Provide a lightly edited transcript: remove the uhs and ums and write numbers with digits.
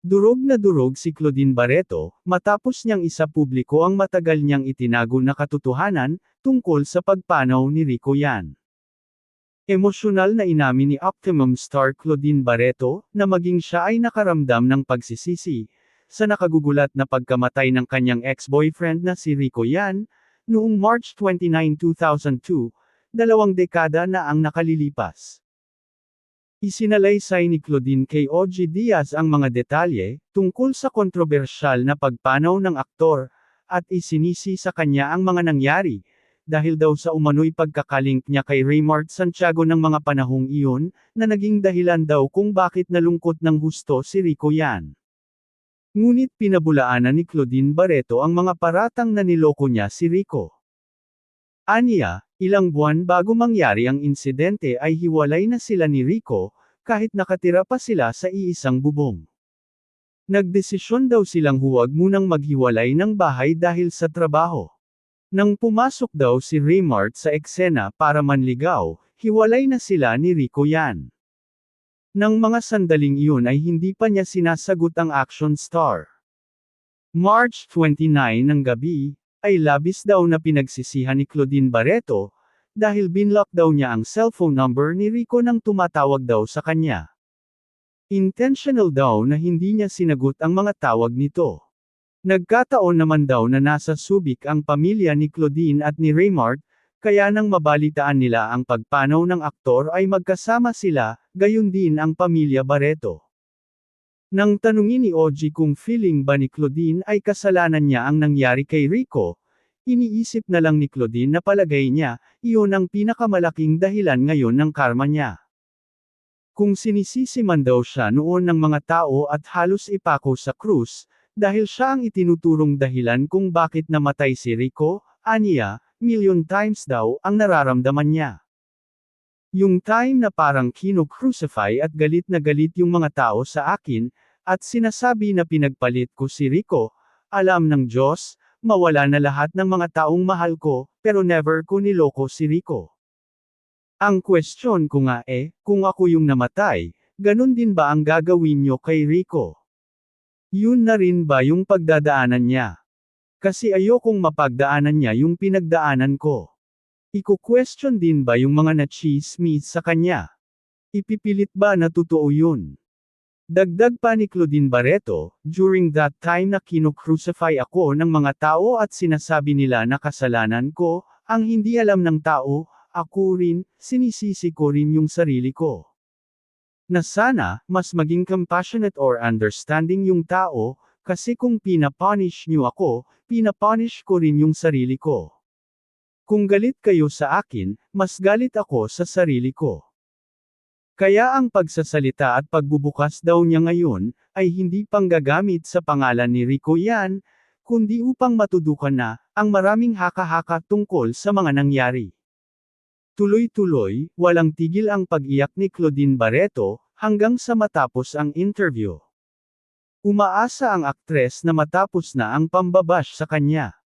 Durog na durog si Claudine Barreto, matapos niyang isapubliko ang matagal niyang itinago na katotohanan, tungkol sa pagpanaw ni Rico Yan. Emosyonal na inamin ni Optimum star Claudine Barreto, na maging siya ay nakaramdam ng pagsisisi, sa nakagugulat na pagkamatay ng kanyang ex-boyfriend na si Rico Yan, noong March 29, 2002, 2 dekada na ang nakalilipas. Isinalaysay ni Claudine kay OG Diaz ang mga detalye, tungkol sa kontrobersyal na pagpanaw ng aktor, at isinisi sa kanya ang mga nangyari, dahil daw sa umano'y pagkakalink niya kay Raymart Santiago ng mga panahong iyon, na naging dahilan daw kung bakit nalungkot ng husto si Rico Yan. Ngunit pinabulaanan ni Claudine Barreto ang mga paratang na niloko niya si Rico. Aniya, ilang buwan bago mangyari ang insidente ay hiwalay na sila ni Rico, kahit nakatira pa sila sa iisang bubong. Nagdesisyon daw silang huwag munang maghiwalay ng bahay dahil sa trabaho. Nang pumasok daw si Raymart sa eksena para manligaw, hiwalay na sila ni Rico Yan. Nang mga sandaling iyon ay hindi pa niya sinasagot ang action star. March 29 ng gabi, ay labis daw na pinagsisihan ni Claudine Barreto, dahil binlock daw niya ang cellphone number ni Rico nang tumatawag daw sa kanya. Intentional daw na hindi niya sinagot ang mga tawag nito. Nagkataon naman daw na nasa Subic ang pamilya ni Claudine at ni Raymart, kaya nang mabalitaan nila ang pagpanaw ng aktor ay magkasama sila, gayon din ang pamilya Barreto. Nang tanungin ni OG kung feeling ba ni Claudine ay kasalanan niya ang nangyari kay Rico, iniisip na lang ni Claudine na palagay niya, iyon ang pinakamalaking dahilan ngayon ng karma niya. Kung sinisisi man daw siya noon ng mga tao at halos ipako sa krus, dahil siya ang itinuturong dahilan kung bakit namatay si Rico, aniya, million times daw ang nararamdaman niya. Yung time na parang kino-crucify at galit na galit yung mga tao sa akin, at sinasabi na pinagpalit ko si Rico, alam ng Diyos, mawala na lahat ng mga taong mahal ko, pero never ko niloko si Rico. Ang question ko nga kung ako yung namatay, ganun din ba ang gagawin nyo kay Rico? Yun na rin ba yung pagdadaanan niya? Kasi ayokong mapagdaanan niya yung pinagdaanan ko. Iko-question din ba yung mga na-chismis sa kanya? Ipipilit ba na totoo yun? Dagdag pa ni Claudine Barreto, during that time na kino-crucify ako ng mga tao at sinasabi nila na kasalanan ko, ang hindi alam ng tao, ako rin, sinisisi ko rin yung sarili ko. Na sana, mas maging compassionate or understanding yung tao, kasi kung pinapunish niyo ako, pinapunish ko rin yung sarili ko. Kung galit kayo sa akin, mas galit ako sa sarili ko. Kaya ang pagsasalita at pagbubukas daw niya ngayon, ay hindi pang gagamit sa pangalan ni Rico Yan, kundi upang matudukan na, ang maraming haka-haka tungkol sa mga nangyari. Tuloy-tuloy, walang tigil ang pag-iyak ni Claudine Barreto, hanggang sa matapos ang interview. Umaasa ang aktres na matapos na ang pambabash sa kanya.